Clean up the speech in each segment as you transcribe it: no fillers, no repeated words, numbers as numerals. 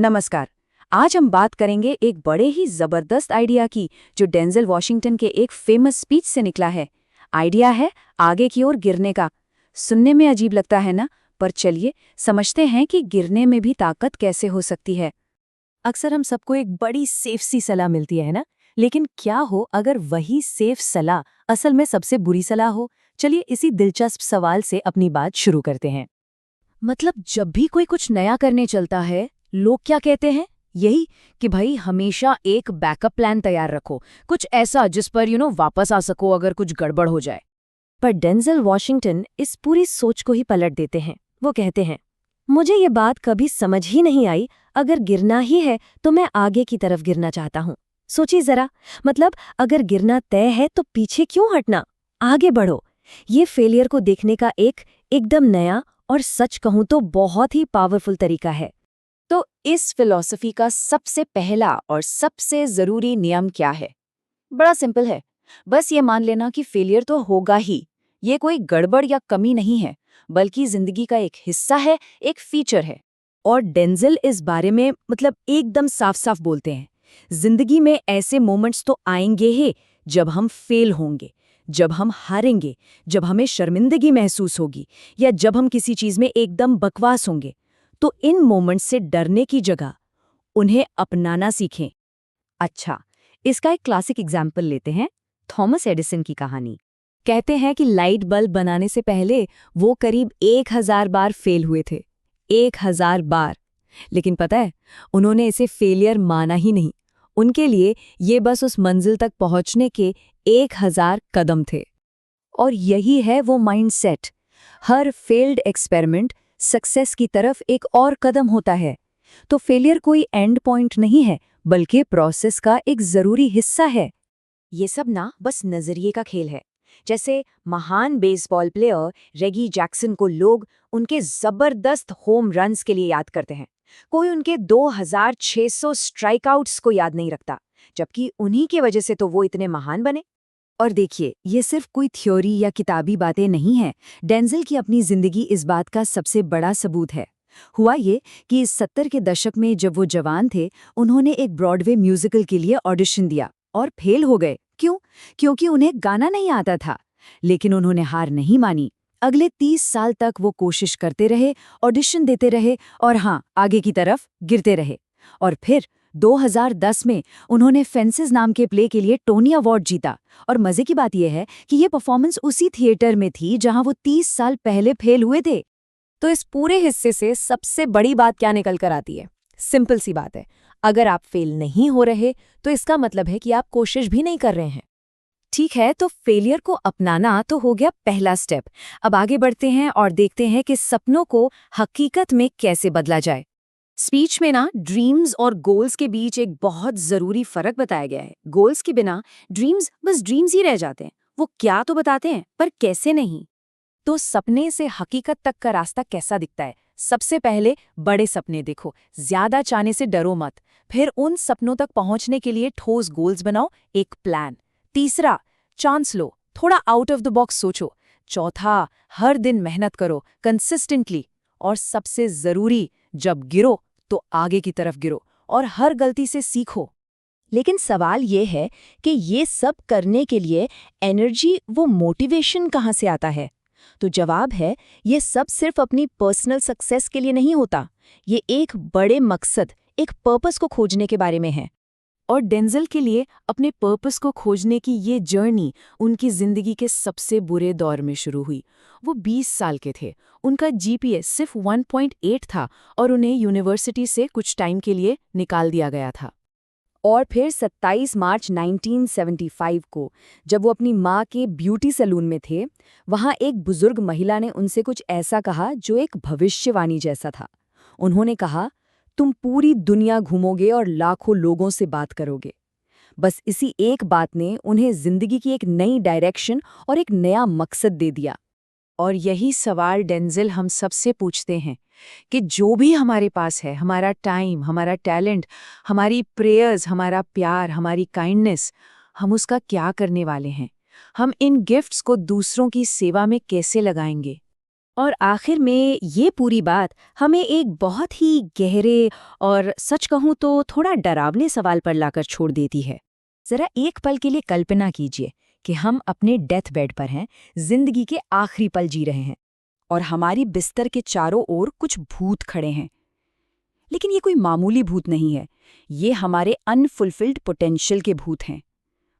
नमस्कार। आज हम बात करेंगे एक बड़े ही जबरदस्त आइडिया की जो डेंजल वॉशिंगटन के एक फेमस स्पीच से निकला है। आइडिया है आगे की ओर गिरने का। सुनने में अजीब लगता है ना, पर चलिए समझते हैं कि गिरने में भी ताकत कैसे हो सकती है। अक्सर हम सबको एक बड़ी सेफ सी सलाह मिलती है ना, लेकिन क्या हो अगर वही सेफ सलाह असल में सबसे बुरी सलाह हो। चलिए इसी दिलचस्प सवाल से अपनी बात शुरू करते हैं। मतलब जब भी कोई कुछ नया करने चलता है, लोग क्या कहते हैं? यही कि भाई हमेशा एक बैकअप प्लान तैयार रखो, कुछ ऐसा जिस पर वापस आ सको अगर कुछ गड़बड़ हो जाए। पर डेंजल वॉशिंगटन इस पूरी सोच को ही पलट देते हैं। वो कहते हैं, मुझे ये बात कभी समझ ही नहीं आई, अगर गिरना ही है तो मैं आगे की तरफ गिरना चाहता हूँ। सोचिए जरा, मतलब अगर गिरना तय है तो पीछे क्यों हटना, आगे बढ़ो। ये फेलियर को देखने का एकदम नया और सच कहूं तो बहुत ही पावरफुल तरीका है। तो इस फिलॉसफी का सबसे पहला और सबसे जरूरी नियम क्या है? बड़ा सिंपल है। बस ये मान लेना कि फेलियर तो होगा ही। ये कोई गड़बड़ या कमी नहीं है, बल्कि जिंदगी का एक हिस्सा है, एक फीचर है। और डेंजल इस बारे में मतलब एकदम साफ साफ बोलते हैं, जिंदगी में ऐसे मोमेंट्स तो आएंगे ही जब हम फेल होंगे, जब हम हारेंगे, जब हमें शर्मिंदगी महसूस होगी, या जब हम किसी चीज में एकदम बकवास होंगे। तो इन मोमेंट्स से डरने की जगह उन्हें अपनाना सीखें। अच्छा, इसका एक क्लासिक एग्जाम्पल लेते हैं, थॉमस एडिसन की कहानी। कहते हैं कि लाइट बल्ब बनाने से पहले वो करीब 1000 बार फेल हुए थे। 1000 बार। लेकिन पता है, उन्होंने इसे फेलियर माना ही नहीं। उनके लिए ये बस उस मंजिल तक पहुंचने के 1000 कदम थे। और यही है वो माइंडसेट। हर फेल्ड एक्सपेरिमेंट सक्सेस की तरफ एक और कदम होता है। तो फेलियर कोई एंड पॉइंट नहीं है, बल्कि प्रोसेस का एक जरूरी हिस्सा है। ये सब ना बस नजरिए का खेल है। जैसे महान बेसबॉल प्लेयर रेगी जैक्सन को लोग उनके जबरदस्त होम रन्स के लिए याद करते हैं। कोई उनके 2600 स्ट्राइकआउट्स को याद नहीं रखता, जबकि उन्हीं की वजह से तो वो इतने महान बने। और देखिए, ये सिर्फ कोई थ्योरी या किताबी बातें नहीं हैं। डेंजल की अपनी जिंदगी इस बात का सबसे बड़ा सबूत है। हुआ ये कि इस 70 के दशक में जब वो जवान थे, उन्होंने एक ब्रॉडवे म्यूजिकल के लिए ऑडिशन दिया और फेल हो गए। क्यों? क्योंकि उन्हें गाना नहीं आता था। लेकिन उन्होंने हार नहीं मानी। अगले 30 साल तक वो कोशिश करते रहे, ऑडिशन देते रहे और हाँ, आगे की तरफ गिरते रहे। और फिर 2010 में उन्होंने फेंसेस नाम के प्ले के लिए टोनी अवार्ड जीता। और मजे की बात यह है कि ये परफॉर्मेंस उसी थिएटर में थी जहां वो 30 साल पहले फेल हुए थे। तो इस पूरे हिस्से से सबसे बड़ी बात क्या निकल कर आती है? सिंपल सी बात है, अगर आप फेल नहीं हो रहे तो इसका मतलब है कि आप कोशिश भी नहीं कर रहे हैं। ठीक है, तो फेलियर को अपनाना तो हो गया पहला स्टेप। अब आगे बढ़ते हैं और देखते हैं कि सपनों को हकीकत में कैसे बदला जाए। स्पीच में ना ड्रीम्स और गोल्स के बीच एक बहुत जरूरी फर्क बताया गया है। गोल्स के बिना ड्रीम्स बस ड्रीम्स ही रह जाते हैं। वो क्या तो बताते हैं, पर कैसे नहीं। तो सपने से हकीकत तक का रास्ता कैसा दिखता है? सबसे पहले बड़े सपने देखो, ज्यादा चाहने से डरो मत। फिर उन सपनों तक पहुंचने के लिए ठोस गोल्स बनाओ, एक प्लान। तीसरा, चांस लो, थोड़ा आउट ऑफ द बॉक्स सोचो। चौथा, हर दिन मेहनत करो कंसिस्टेंटली। और सबसे जरूरी, जब गिरो तो आगे की तरफ गिरो और हर गलती से सीखो। लेकिन सवाल ये है कि ये सब करने के लिए एनर्जी, वो मोटिवेशन कहाँ से आता है? तो जवाब है, ये सब सिर्फ अपनी पर्सनल सक्सेस के लिए नहीं होता। ये एक बड़े मकसद, एक पर्पस को खोजने के बारे में है। और डेंजल के लिए अपने पर्पस को खोजने की ये जर्नी उनकी जिंदगी के सबसे बुरे दौर में शुरू हुई। वो 20 साल के थे, उनका जीपीए सिर्फ 1.8 था और उन्हें यूनिवर्सिटी से कुछ टाइम के लिए निकाल दिया गया था। और फिर 27 मार्च 1975 को जब वो अपनी माँ के ब्यूटी सैलून में थे, वहाँ एक बुजुर्ग महिला ने उनसे कुछ ऐसा कहा जो एक भविष्यवाणी जैसा था। उन्होंने कहा, तुम पूरी दुनिया घूमोगे और लाखों लोगों से बात करोगे। बस इसी एक बात ने उन्हें जिंदगी की एक नई डायरेक्शन और एक नया मकसद दे दिया। और यही सवाल डेंजल हम सबसे पूछते हैं कि जो भी हमारे पास है, हमारा टाइम, हमारा टैलेंट, हमारी प्रेयर्स, हमारा प्यार, हमारी काइंडनेस, हम उसका क्या करने वाले हैं? हम इन गिफ्ट्स को दूसरों की सेवा में कैसे लगाएंगे? और आखिर में ये पूरी बात हमें एक बहुत ही गहरे और सच कहूँ तो थोड़ा डरावने सवाल पर लाकर छोड़ देती है। जरा एक पल के लिए कल्पना कीजिए कि हम अपने डेथ बेड पर हैं, जिंदगी के आखिरी पल जी रहे हैं और हमारी बिस्तर के चारों ओर कुछ भूत खड़े हैं। लेकिन ये कोई मामूली भूत नहीं है, ये हमारे अनफुलफिल्ड पोटेंशियल के भूत हैं।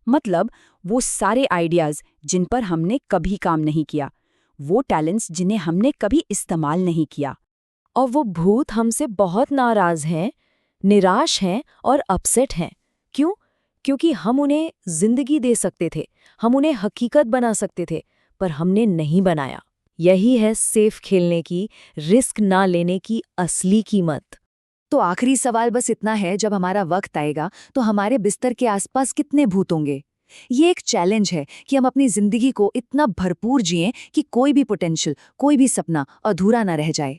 मतलब वो सारे आइडियाज जिन पर हमने कभी काम नहीं किया, वो टैलेंट्स जिन्हें हमने कभी इस्तेमाल नहीं किया। और वो भूत हमसे बहुत नाराज हैं, निराश हैं और अपसेट हैं। क्यों? क्योंकि हम उन्हें जिंदगी दे सकते थे, हम उन्हें हकीकत बना सकते थे, पर हमने नहीं बनाया। यही है सेफ खेलने की, रिस्क ना लेने की असली कीमत। तो आखिरी सवाल बस इतना है, जब हमारा वक्त आएगा तो हमारे बिस्तर के आसपास कितने भूत होंगे? ये एक चैलेंज है कि हम अपनी जिंदगी को इतना भरपूर जिएं कि कोई भी पोटेंशियल, कोई भी सपना अधूरा ना रह जाए।